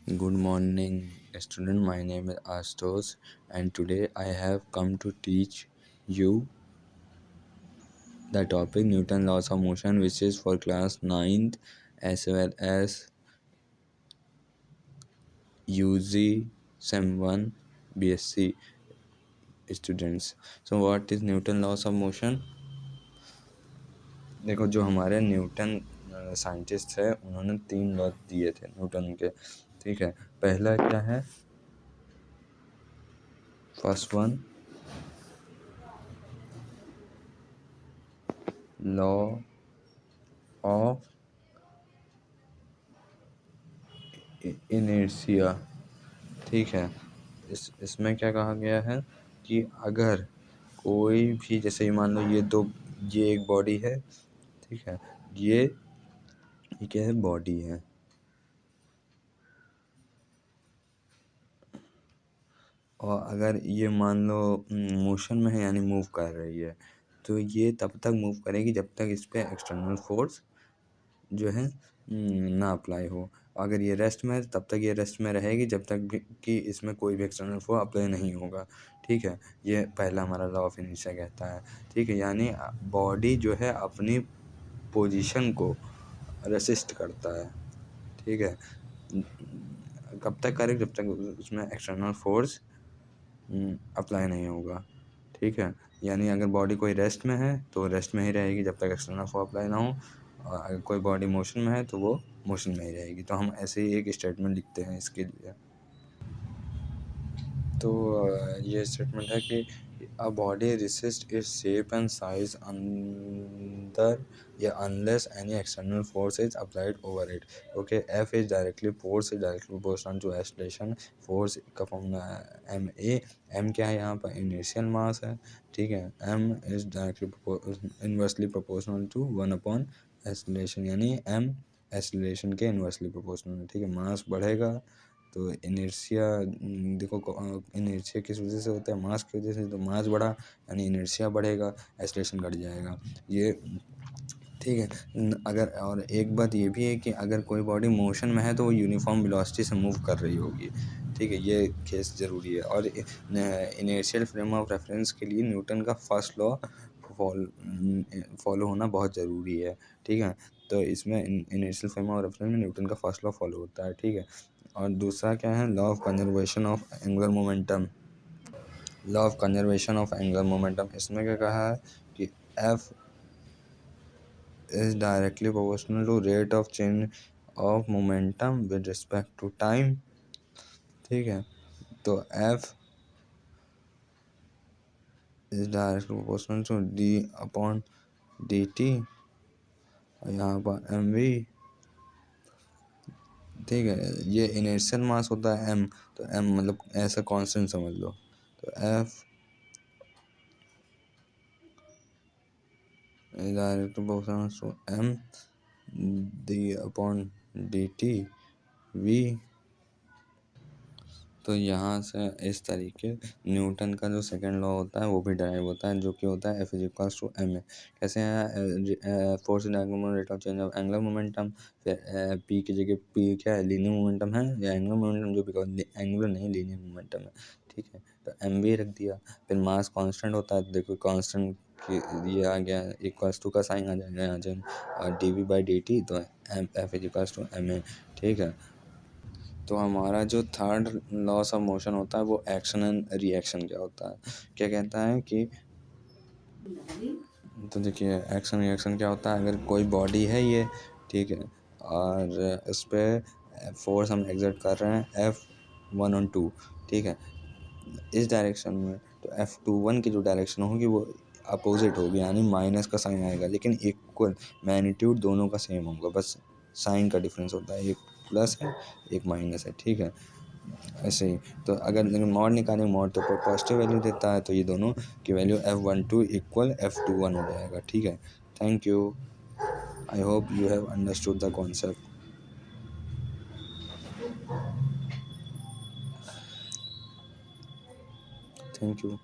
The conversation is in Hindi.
Good morning, student. My name is Astos, and today I have come to teach you the topic Newton laws of motion, which is for class 9th as well as UG Sem 1 BSc students. So, what is Newton laws of motion? देखो, जो हमारे न्यूटन साइंटिस्ट है, उन्होंने 3 लॉ दिए थे न्यूटन के। ठीक है, पहला क्या है? First one, law of inertia. ठीक है, इसमें क्या कहा गया है कि अगर कोई भी, जैसे मान लो ये एक बॉडी है। ठीक है, ये क्या है? बॉडी है। और अगर ये मान लो मोशन में है, यानी मूव कर रही है, तो ये तब तक मूव करेगी जब तक इस पर एक्सटर्नल फोर्स जो है ना अप्लाई हो। अगर ये रेस्ट में है तब तक ये रेस्ट में रहेगी जब तक कि इसमें कोई भी एक्सटर्नल फोर्स अप्लाई नहीं होगा। ठीक है, ये पहला हमारा लॉ ऑफ इनर्शिया कहता है। ठीक है, यानी बॉडी जो है अपनी पोजीशन को रेसिस्ट करता है। ठीक है, कब तक करे? जब तक उसमें एक्सटर्नल फोर्स अप्लाई नहीं होगा। ठीक है, यानी अगर बॉडी कोई रेस्ट में है तो रेस्ट में ही रहेगी जब तक एक्सटर्नल फोर्स अप्लाई ना हो, और अगर कोई बॉडी मोशन में है तो वो मोशन में ही रहेगी। तो हम ऐसे ही एक स्टेटमेंट लिखते हैं इसके लिए। तो ये स्टेटमेंट है कि a body resist its shape and size अंदर या unless any external force is applied over it. Okay, F is directly proportional to acceleration force का फॉर्मूला एम ए। एम क्या है यहाँ पर? इनिशियल मास है। ठीक है, M is directly inversely proportional to 1 acceleration, यानी एम एक्सलेशन के इनवर्सली प्रोपोर्शनल है। ठीक है, मास बढ़ेगा तो इनर्शिया, देखो इनर्शिया किस वजह से होता है? मास की वजह से। तो मास बढ़ा यानी इनर्शिया बढ़ेगा, एक्सेलरेशन घट जाएगा। ये ठीक है। अगर और एक बात ये भी है कि अगर कोई बॉडी मोशन में है तो वो यूनिफॉर्म वेलोसिटी से मूव कर रही होगी। ठीक है, ये केस ज़रूरी है। और इनर्शियल फ्रेम ऑफ रेफरेंस के लिए न्यूटन का फर्स्ट लॉ फॉलो होना बहुत ज़रूरी है। ठीक है, तो इसमें इनर्शियल फ्रेम ऑफ रेफरेंस में न्यूटन का फर्स्ट लॉ फॉलो होता है। ठीक है, और दूसरा क्या है? Law of conservation of angular momentum. Law of conservation of angular momentum, इसमें क्या कहा है कि F is directly proportional to rate of change of momentum with respect to time. ठीक है, तो F is directly proportional to D upon D T, और यहाँ पर एम वी। ठीक है, ये इनर्शियल मास होता है एम, तो एम मतलब ऐसा कांस्टेंट समझ लो। तो F is directly proportional to M D upon D T V. तो यहाँ से इस तरीके न्यूटन का जो सेकंड लॉ होता है वो भी डराइव होता है, जो कि होता है F is equals to M A. कैसे है? Force diagonal rate of change of angular momentum. फिर पी की जगह पी क्या है? लीनियर मोमेंटम है, या एंगुलर मोमेंटम, जो बिकॉज एंगुलर नहीं लीनियर मोमेंटम है। ठीक है, तो एम भी रख दिया। फिर मास कांस्टेंट होता है, तो देखो कांस्टेंट ये आ गया, इक्वल्स टू का साइन आ जाएगा यहाँ से, और D V by D T, तो F is equals to M A. ठीक है, तो हमारा जो थर्ड लॉस ऑफ मोशन होता है वो एक्शन एंड रिएक्शन क्या होता है? क्या कहता है कि, तो देखिए एक्शन रिएक्शन क्या होता है? अगर कोई बॉडी है ये, ठीक है, और इस पर फोर्स हम एग्जर्ट कर रहे हैं F1 और 2। ठीक है, इस डायरेक्शन में, तो F21 की जो डायरेक्शन होगी वो अपोजिट होगी, यानी माइनस का साइन आएगा, लेकिन इक्वल मैग्नीट्यूड दोनों का सेम होगा, बस साइन का डिफरेंस होता है, एक प्लस है एक माइनस है। ठीक है, ऐसे ही। तो अगर मॉड निकालें, मॉड तो पॉजिटिव वैल्यू देता है, तो ये दोनों की वैल्यू F12 इक्वल F21 हो जाएगा। ठीक है, thank you. I hope you have understood the concept. Thank you.